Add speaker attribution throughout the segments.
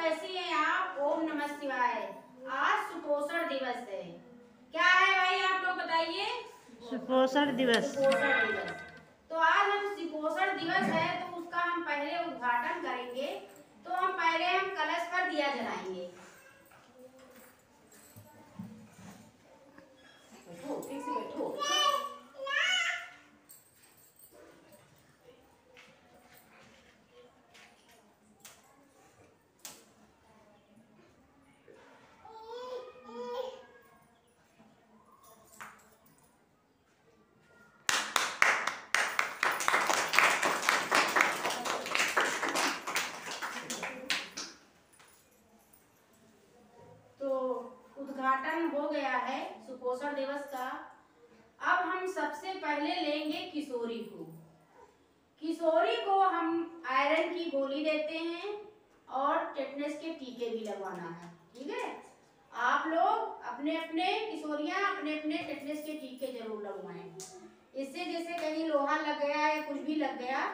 Speaker 1: कैसी हैं आप? ओम नमः शिवाय। आज सुपोषण दिवस है। क्या है भाई आप लोग बताइए?
Speaker 2: सुपोषण दिवस।
Speaker 1: सुपोषण दिवस। तो आज हम सुपोषण दिवस है तो उसका हम पहले उद्घाटन करेंगे। तो हम पहले कलश पर दिया जलाएंगे। बैठो, ठीक से बैठो। उद्घाटन हो गया है सुपोषण दिवस का। अब हम सबसे पहले लेंगे किशोरी को। किशोरी को हम आयरन की गोली देते हैं और टेटनस के टीके भी लगवाना है। ठीक है, आप लोग अपने अपने किशोरियां अपने अपने टेटनस के टीके जरूर लगवाएं। इससे जैसे कहीं लोहा लग गया या कुछ भी लग गया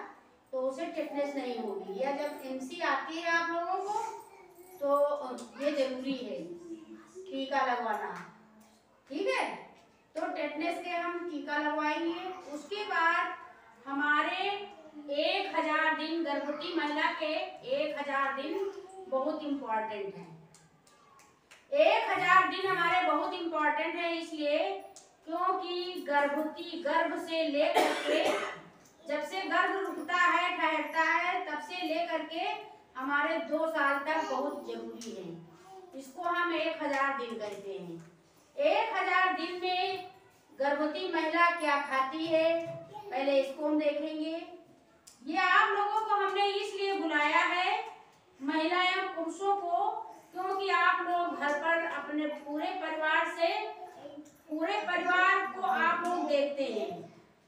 Speaker 1: तो उसे टेटनस नहीं होगी। या जब एमसी आती है आप लोगों को तो ये जरूरी है टीका लगवाना। ठीक है, तो टेटनस के हम टीका लगवाएंगे। उसके बाद हमारे 1000 दिन गर्भवती महिला के 1000 दिन बहुत इम्पोर्टेंट है। 1000 दिन हमारे बहुत इम्पोर्टेंट है इसलिए क्योंकि गर्भवती गर्भ से लेकर के जब से गर्भ रुकता है ठहरता है तब से लेकर के हमारे 2 साल तक बहुत जरूरी है। इसको हम 1000 दिन कहते हैं। 1000 दिन में गर्भवती महिला क्या खाती है पहले इसको हम देखेंगे। ये आप लोगों को हमने इसलिए बुलाया है महिला एवं पुरुषों को क्योंकि आप लोग घर पर अपने पूरे परिवार को आप लोग देखते हैं।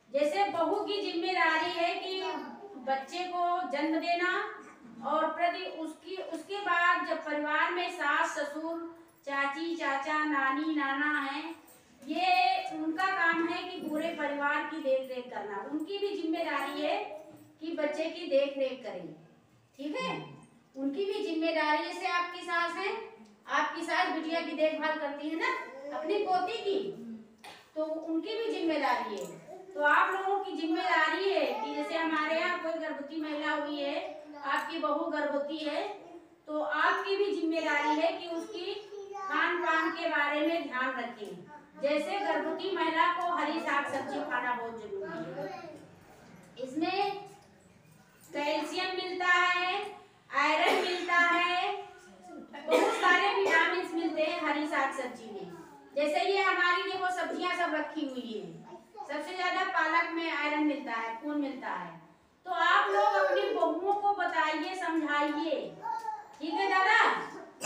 Speaker 1: जैसे बहू की जिम्मेदारी है कि बच्चे को जन्म देना और उसके बाद जब परिवार में सास ससुर चाची चाचा नानी नाना है ये उनका काम है कि पूरे परिवार की देख रेख करना। उनकी भी जिम्मेदारी है कि बच्चे की देख रेख करें। ठीक है, उनकी भी जिम्मेदारी जैसे आपकी सास है, आपकी सास बिटिया की देखभाल करती है ना अपनी पोती की, तो उनकी भी जिम्मेदारी है। तो आप लोगों की जिम्मेदारी है कि जैसे हमारे यहाँ कोई गर्भवती महिला हुई है, आपकी बहू गर्भवती है, तो आपकी भी जिम्मेदारी है कि उसकी खान पान के बारे में ध्यान रखें। जैसे गर्भवती महिला को हरी साग सब्जी खाना बहुत जरूरी है। इसमें कैल्शियम मिलता है, आयरन मिलता है, बहुत सारे विटामिन मिलते हैं हरी साग सब्जी में। जैसे ये हमारी देखो सब्जियां सब रखी हुई है, सबसे ज्यादा पालक में आयरन मिलता है, खून मिलता है। तो आप लोग अपनी बहुओं को बताइए समझाइए। ठीक है दादा,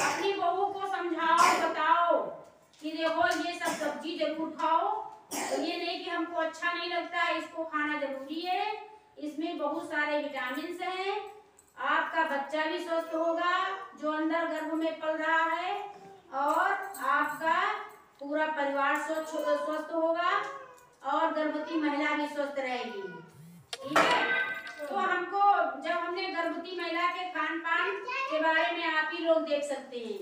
Speaker 1: अपनी बहू को समझाओ बताओ कि देखो ये सब सब्जी जरूर खाओ। तो ये नहीं कि हमको अच्छा नहीं लगता है, इसको खाना जरूरी है। इसमें बहुत सारे विटामिन हैं। आपका बच्चा भी स्वस्थ होगा जो अंदर गर्भ में पल रहा है और आपका पूरा परिवार स्वस्थ होगा और गर्भवती महिला भी स्वस्थ रहेगी। ठीक है, तो हमको जब हमने गर्भवती महिला के खान पान के बारे में आप ही लोग देख सकते हैं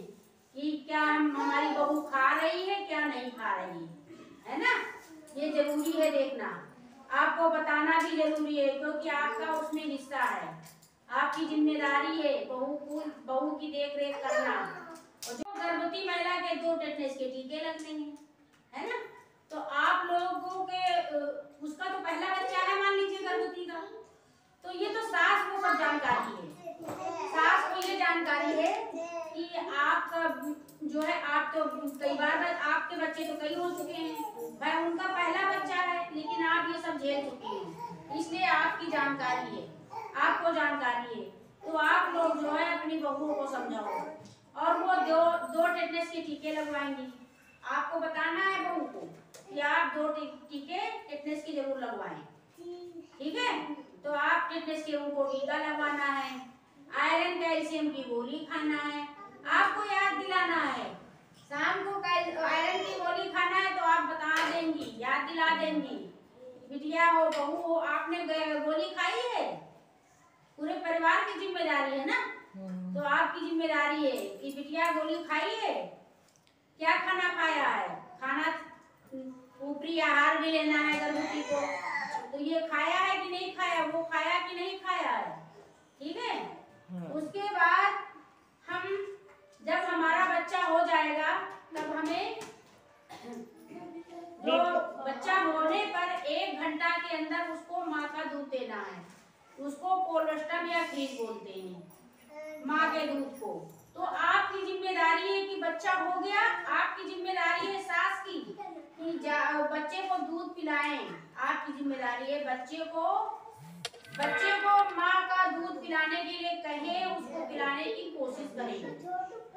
Speaker 1: कि क्या हमारी बहू खा रही है क्या नहीं खा रही है ना, ये जरूरी है देखना। आपको बताना भी जरूरी है क्योंकि आपका उसमें हिस्सा है, आपकी जिम्मेदारी है बहू की देख रेख करना। और जो गर्भवती महिला के 2 टेटनस के टीके लगते हैं है ना, तो आप लोगों के उसका तो पहला बच्चा है मान लीजिए गर्भवती का, तो ये तो सास को सब जानकारी है। सास को ये जानकारी है कि आपका जो है आप तो कई बार आपके बच्चे तो कई हो चुके हैं, भाई उनका पहला बच्चा है लेकिन आप ये सब झेल चुके हैं, इसलिए आपकी जानकारी है, आपको जानकारी है। तो आप लोग जो है अपनी बहुओं को समझाओ और वो 2 टेटनस के टीके लगवाएंगी। आपको बताना है बहू को कि आप 2 टीके टेटनस की जरूर लगवाएं। ठीक है, तो आप टेटनस के उनको टीका लगवाना है, आयरन कैल्शियम की गोली खाना है। आपको याद दिलाना है शाम को आयरन की गोली खाना है तो आप बता देंगी, याद दिला देंगी। बिटिया हो बहू हो आपने गोली खाई है, पूरे परिवार की जिम्मेदारी है ना। तो आपकी जिम्मेदारी है कि बिटिया गोली खाई है, क्या खाना खाया है, खाना ऊपरी आहार भी लेना है गर्भवती को, तो ये खाया है कि नहीं खाया, वो खाया कि नहीं खाया है, ठीक है। उसके बाद हम जब हमारा बच्चा हो जाएगा तब हमें जो बच्चा होने पर 1 घंटा के अंदर उसको माँ का दूध देना है, उसको कोलोस्टम या खीर बोलते हैं माँ के दूध को। तो आपकी जिम्मेदारी है कि बच्चा हो गया, आपकी जिम्मेदारी है सास की कि बच्चे को दूध पिलाएं, आपकी जिम्मेदारी है बच्चे को माँ का दूध पिलाने के लिए कहें, उसको पिलाने की कोशिश करें,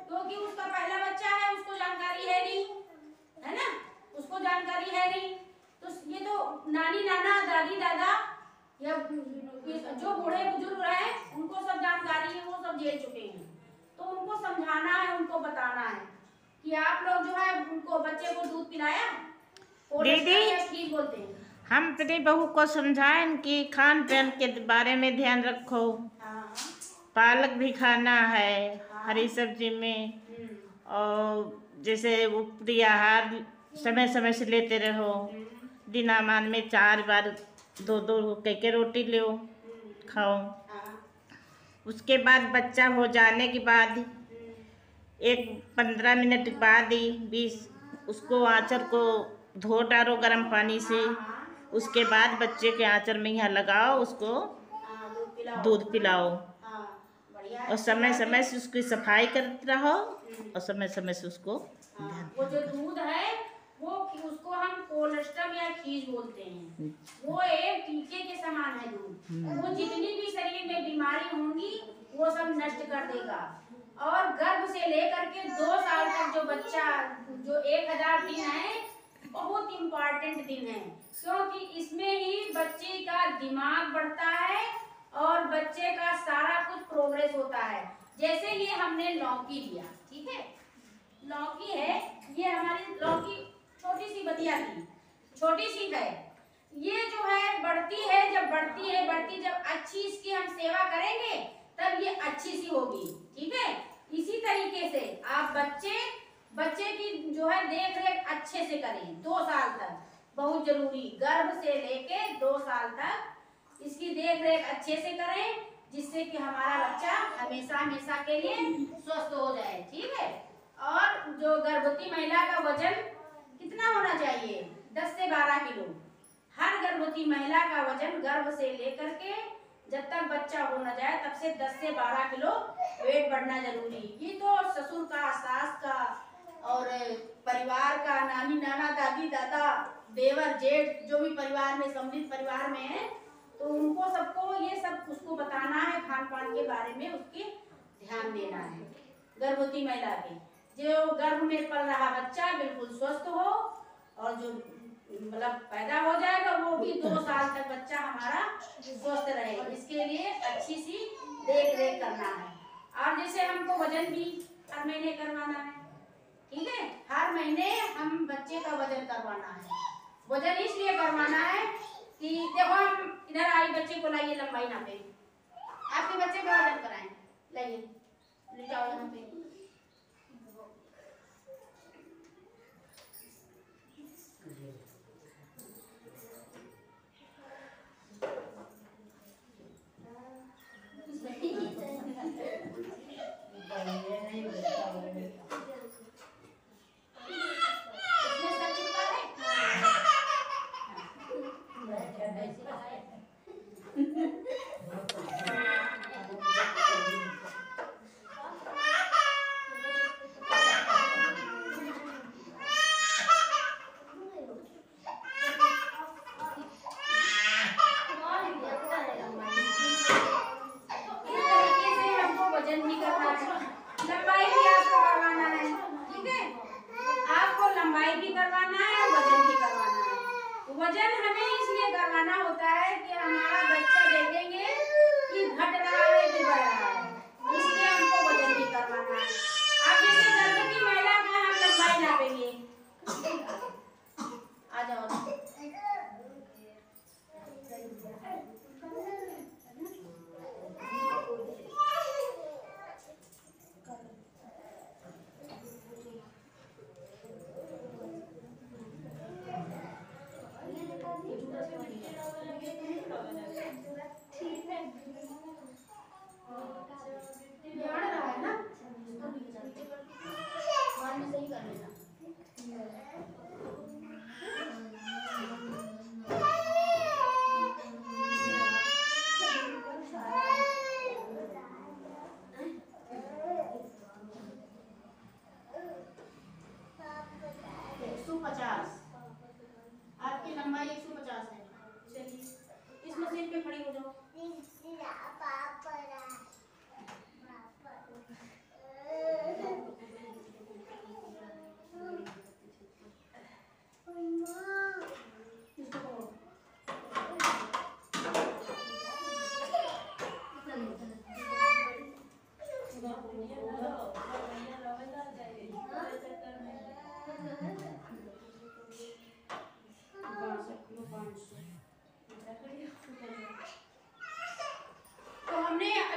Speaker 1: क्योंकि उसका पहला बच्चा है, उसको जानकारी है नहीं, है ना, उसको जानकारी है नहीं। तो ये तो नानी नाना दादी दादा या जो बूढ़े बुजुर्ग हैं उनको सब जानकारी है, वो सब झेल चुके हैं, तो उनको समझाना है, उनको बताना है कि आप लोग जो है उनको बच्चे को दूध पिलाया,
Speaker 2: दीदी
Speaker 1: ठीक बोलते हैं।
Speaker 2: हम अपनी बहू को समझाएं कि खान पान के बारे में ध्यान रखो, पालक भी खाना है हरी सब्जी में, और जैसे ऊपरी आहार समय समय से लेते रहो, दिनामान में 4 बार 2-2 कह रोटी लो खाओ। उसके बाद बच्चा हो जाने के बाद 15 मिनट बाद ही 20 उसको आँचर को धो डालो गर्म पानी से, उसके बाद बच्चे के आँचर में यहाँ लगाओ, उसको दूध पिलाओ, और समय समय से उसकी सफाई करते रहो, और समय समय से उसको
Speaker 1: वो जो दूध है वो उसको हम कोलोस्टम या खीर बोलते हैं, वो एक टीके के समान है दूध, वो जितनी भी शरीर में बीमारी होंगी वो सब नष्ट कर देगा। और गर्भ से लेकर के 2 साल तक जो बच्चा जो 1000 दिन है बहुत इम्पोर्टेंट दिन है, क्योंकि इसमें ही बच्चे का दिमाग बढ़ता है और बच्चे का सारा कुछ प्रोग्रेस होता है। जैसे ये हमने लौकी लिया, ठीक है, लौकी है, ये हमारी लौकी छोटी सी बतिया की छोटी सी है, ये जो है बढ़ती है, जब बढ़ती जब अच्छी इसकी हम सेवा करेंगे तब ये अच्छी सी होगी, ठीक है। इसी तरीके से आप बच्चे की जो है देख रेख अच्छे से करें 2 साल तक, बहुत जरूरी, गर्भ से लेके 2 साल तक इसकी देख रेख अच्छे से करें, जिससे कि हमारा बच्चा हमेशा हमेशा के लिए स्वस्थ हो जाए, ठीक है। और जो गर्भवती महिला का वजन कितना होना चाहिए, 10 से 12 किलो। हर गर्भवती महिला का वजन गर्भ से लेकर के जब तक बच्चा हो न जाए तब से 10 से 12 किलो वेट बढ़ना जरूरी। ये तो ससुर का, सास का और परिवार का, नानी नाना दादी दादा देवर जेठ जो भी परिवार में सम्मिलित परिवार में है, तो उनको सबको ये सब उसको बताना है, खान पान के बारे में उसके ध्यान देना है। गर्भवती महिला के जो गर्भ में पल रहा बच्चा बिल्कुल स्वस्थ हो, और जो मतलब पैदा हो जाएगा वो भी 2 साल तक बच्चा हमारा स्वस्थ रहे, इसके लिए अच्छी सी देख रेख करना है। और जैसे हमको वजन भी हर महीने करवाना है, ठीक है, हर महीने हम बच्चे का वजन करवाना है। वजन इसलिए करवाना है कि देखो हम इधर आई, बच्चे को लाइए, लंबाई नापे, आपके बच्चे का वजन कराएं, लाइए लिटाओ यहाँ पे,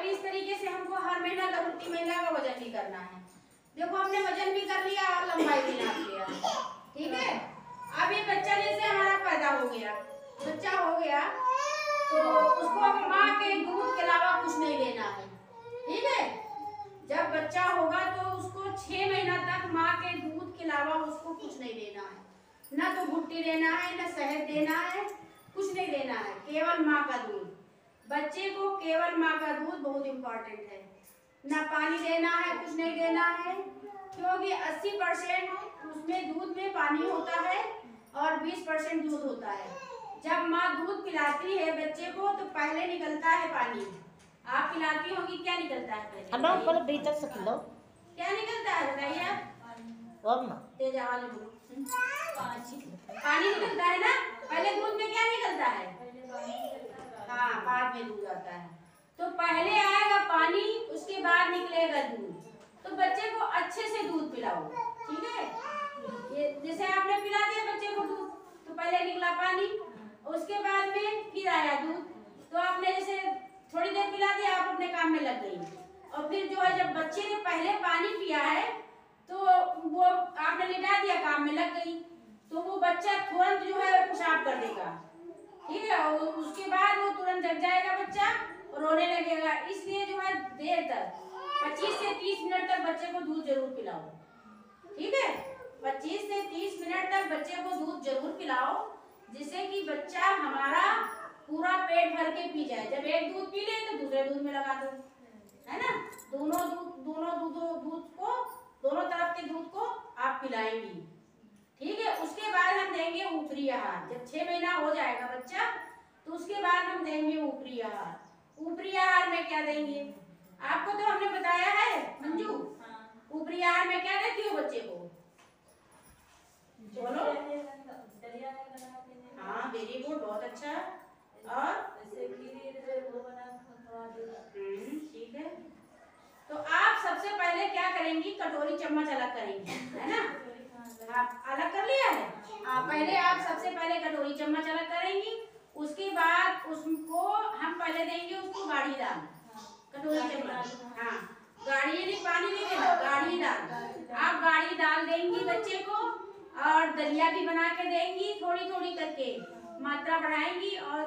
Speaker 1: इस तरीके से हमको हर महीना गर्भवती महिला का वजन भी करना है। देखो हमने वजन भी कर लिया और लंबाई भी नाप लिया, ठीक है। अब ये बच्चा जैसे हमारा पैदा हो गया, बच्चा हो गया, तो उसको अब माँ के दूध के अलावा कुछ नहीं देना है, ठीक है। जब बच्चा होगा तो उसको 6 महीना तक माँ के दूध के अलावा उसको कुछ नहीं देना है, ना तो भुट्टी देना है, ना शहद देना है, कुछ नहीं देना है, केवल माँ का दूध। बच्चे को केवल माँ का दूध बहुत इम्पोर्टेंट है। ना पानी देना है, कुछ नहीं देना है, क्योंकि 80% उसमें दूध में पानी होता है और 20% दूध होता है। जब माँ दूध पिलाती है बच्चे को तो पहले निकलता है पानी। आप पिलाती होंगी, क्या निकलता है पहले?
Speaker 2: भीतर से खिलो।
Speaker 1: क्या निकलता है बताइए आप? तेज आवाज में बोलो। पानी निकलता है ना। पहले दूध में क्या निकलता है? हाँ, बाद में दूध आता है। तो पहले आएगा पानी, उसके बाद निकलेगा दूध। तो बच्चे को अच्छे से दूध पिलाओ, ठीक है। ये जैसे आपने पिला दिया बच्चे को दूध, तो पहले निकला पानी, उसके बाद में फिर आया दूध। तो आपने जैसे थोड़ी देर पिला दिया, आप अपने काम में लग गई, और फिर जो है जब बच्चे ने पहले पानी पिया है तो वो आपने लिटा दिया, काम में लग गई, तो वो बच्चा तुरंत जो है पेशाब कर देगा, ठीक है। और उसके बाद वो तुरंत जग जाएगा बच्चा और रोने लगेगा। इसलिए जो है देर तक 25 से 30 मिनट तक बच्चे को दूध जरूर पिलाओ, ठीक है। 25 से 30 मिनट तक बच्चे को दूध जरूर पिलाओ, जिससे कि बच्चा हमारा पूरा पेट भर के पी जाए। जब एक दूध पी ले तो दूसरे दूध में लगा दो, है ना। दोनों तरफ के दूध को आप पिलाएंगी, ठीक है। उसके बाद हम देंगे ऊपरी आहार। जब 6 महीना हो जाएगा बच्चा तो उसके बाद हम देंगे ऊपरी आहार। ऊपरी आहार में क्या देंगे आपको तो हमने बताया है मंजू। ऊपरी आहार में क्या देती हो बच्चे को? बोलो। हाँ, वेरी गुड, बहुत अच्छा। और ठीक है। तो आप सबसे पहले क्या करेंगी, कटोरी चम्मच अलग करेंगी, है ना। आप अलग कर लिया है। पहले आप सबसे पहले कटोरी चम्मच अलग करेंगी, उसके बाद उसको हम पहले देंगे उसको गाढ़ी दाल, कटोरी चम्मच। हाँ, गाढ़ी नहीं, पानी नहीं देना, गाढ़ी दाल। आप गाढ़ी दाल देंगी बच्चे को, और दलिया भी बना के देंगी, थोड़ी थोड़ी करके मात्रा बढ़ाएंगी, और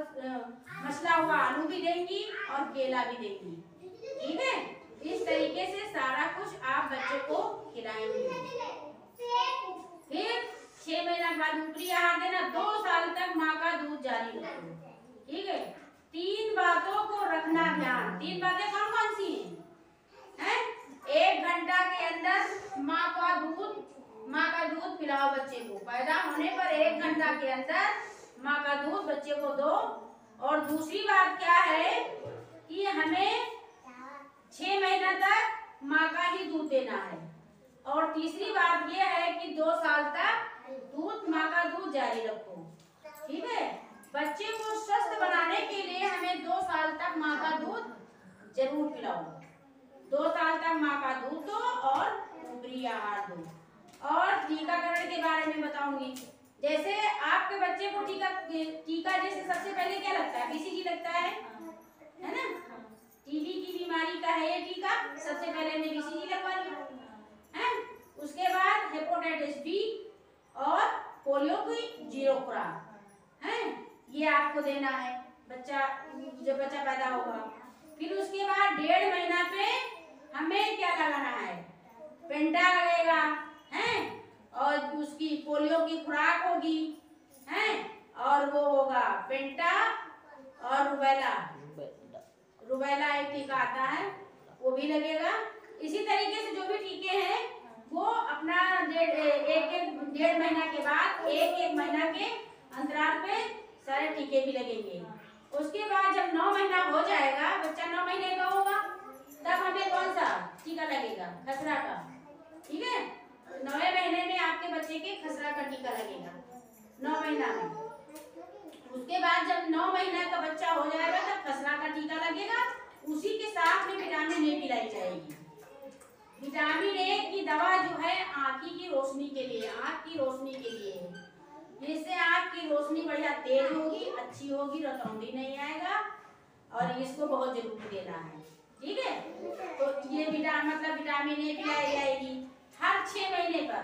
Speaker 1: मसला हुआ आलू भी देंगी और केला भी देंगी, ठीक है। इस तरीके से सारा कुछ आप बच्चे को खिलाएंगे। फिर 6 महीना बाद ऊपरी आहार देना। 2 साल तक माँ का दूध जारी रखो, ठीक है। 3 बातों को रखना ध्यान। 3 बातें कौन कौन सी हैं? 1 घंटा के अंदर माँ का दूध पिलाओ बच्चे को। पैदा होने पर 1 घंटा के अंदर माँ का दूध बच्चे को दो। और दूसरी बात क्या है कि हमें 6 महीना तक माँ का ही दूध देना है। और तीसरी बात यह है कि 2 साल तक माँ का दूध जारी रखो, ठीक है। बच्चे को स्वस्थ बनाने के लिए हमें 2 साल तक माँ का दूध जरूर पिलाओ। 2 साल तक माँ का दूध दो और ऊपरी आहार दो। और टीकाकरण के बारे में बताऊंगी। जैसे आपके बच्चे को टीका जैसे सबसे पहले क्या लगता है? BCG लगता है ना। टीबी की बीमारी का है ये टीका। सबसे पहले हमने BCG लगवा लिया है। उसके बाद हेपेटाइटिस B और पोलियो की 0 खुराक है, ये आपको देना है जब बच्चा पैदा होगा। फिर उसके बाद 1.5 महीना पे हमें क्या लगाना है? पेंटा लगेगा है, और उसकी पोलियो की खुराक होगी है, और वो होगा पेंटा और रुबेला एक टीका आता है, वो भी लगेगा। इसी तरीके से जो भी टीके हैं वो अपना 1.5 महीना के बाद 1 महीना के अंतराल पे सारे टीके भी लगेंगे। उसके बाद जब 9 महीना हो जाएगा, बच्चा 9 महीने का होगा, तब हमें कौन सा टीका लगेगा? खसरा का, ठीक है। 9वें महीने में आपके बच्चे के खसरा का टीका लगेगा 9 महीना में। उसके बाद जब 9 महीना का बच्चा हो जाएगा तब खसरा का टीका लगेगा। उसी के साथ में विटामिन ए पिलाई जाएगी। विटामिन ए की दवा जो है आँखी की रोशनी के लिए, आँख की रोशनी के लिए है। जिससे आँख की रोशनी बढ़िया तेज होगी, अच्छी होगी, रतौंधी नहीं आएगा, और इसको बहुत जरूरी देना है। ठीक है। तो ये मतलब विटामिन ए पिलाई जाएगी हर 6 महीने पर।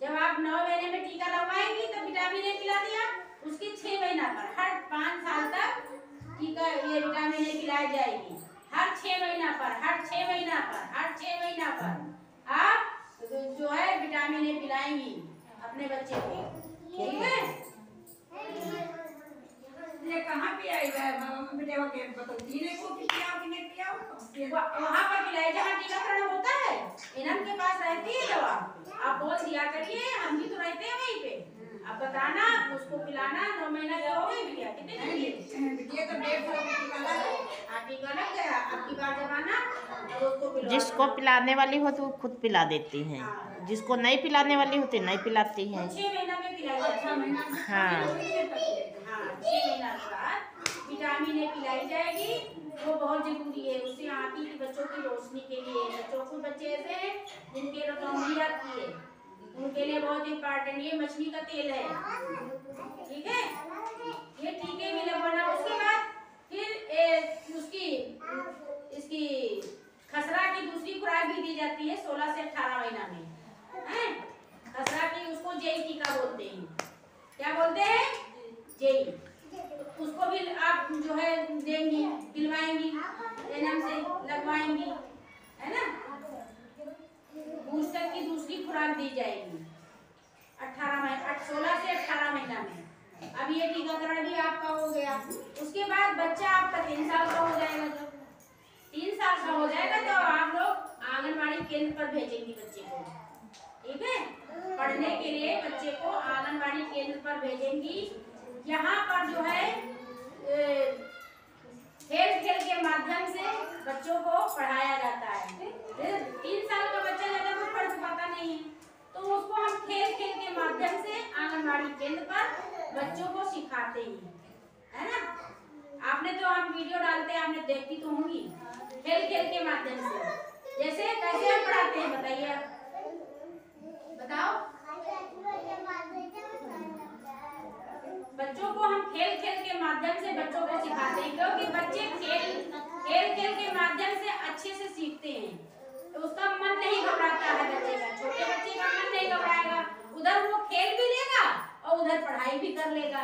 Speaker 1: जब आप 9 महीने में टीका लगवाएंगी तो विटामिन ए पिला दिया, उसकी 6 महीना पर हर 5 साल तक टीका ये विटामिन ए पिलाई जाएगी हर 6 महीना पर, हर 6 महीना पर, हर 6 महीना पर आप जो है विटामिन ए पिलाएंगी अपने बच्चे को, ठीक है।
Speaker 3: ये कहाँ पे आएगा बेटे वो के बताती ने को पियाओ कि नहीं पियाओ
Speaker 1: वहाँ पर पिलाए जहाँ टीकाकरण होता है, इनम के पास रहती है दवा। आप बोल दिया करिए, हम भी तो रहते हैं वहीं पे, आप बताना उसको पिलाना। 9 महीना का हो गई बिटिया, कितने दिन की
Speaker 3: बिटिया तो 1.5 टीका लगा
Speaker 1: टीका लग गया। अब की बार जब आना तो उसको पिलवा
Speaker 2: जिसको पिलाने वाली हो तो वो खुद पिला देती हैं, जिसको नहीं पिलाने वाली होती नहीं पिलाती हैं।
Speaker 1: 6 महीना में पिलाई जाती है।
Speaker 3: 6 महीना
Speaker 2: हाँ
Speaker 1: 6 महीना के बाद विटामिन ए पिलाई जाएगी, वो बहुत जरूरी है। उससे आँखी की बच्चों की रोशनी के लिए, बच्चों को बच्चे ऐसे हैं जिनके रतौंधी आती है, उनके लिए बहुत इम्पोर्टेंट ये मछली का तेल है, ठीक है। ये टीके भी लगवाना। उसके बाद फिर उसकी इसकी खसरा की दूसरी खुराक भी दी जाती है 16 से 18 महीना में, हैं। खसरा की उसको जेई टीका बोलते हैं। क्या बोलते हैं? जेई। उसको भी आप जो है देंगी, पिलवाएंगी, एनएम से लगवाएंगी, है ना। बूस्टर की दूसरी खुराक दी जाएगी 16 से 18 महीना में। अब ये टीकाकरण भी आपका हो गया। उसके बाद बच्चा आपका 3 साल का हो जाएगा। जब 3 साल का हो जाएगा तो आप लोग आंगनबाड़ी केंद्र पर भेजेंगी बच्चे को, ठीक है। पढ़ने के लिए बच्चे को आंगनबाड़ी केंद्र पर भेजेंगी। यहाँ पर जो है खेल खेल के माध्यम से बच्चों को पढ़ाया जाता है। 3 साल का बच्चा ज़्यादा कुछ पढ़ पाता नहीं है, तो उसको हम खेल खेल के माध्यम से आंगनबाड़ी केंद्र पर बच्चों को सिखाते हैं, है ना। आपने तो हम वीडियो डालते हैं, आपने देखती तो होंगी, खेल खेल के माध्यम से। जैसे कैसे हम पढ़ाते हैं बताइए आप, बताओ। बच्चों को हम खेल खेल के माध्यम से बच्चों को सिखाते हैं, क्योंकि बच्चे खेल खेल के माध्यम से अच्छे से सीखते हैं, तो उसका मन नहीं घबराता है बच्चे का। छोटे बच्चे का मन नहीं घबराएगा, उधर वो खेल भी लेगा और उधर पढ़ाई भी कर लेगा,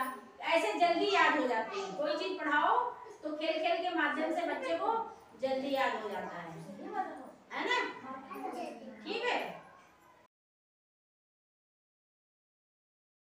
Speaker 1: ऐसे जल्दी याद हो जाते हैं। कोई चीज पढ़ाओ तो खेल खेल के माध्यम से बच्चे को जल्दी याद हो जाता है।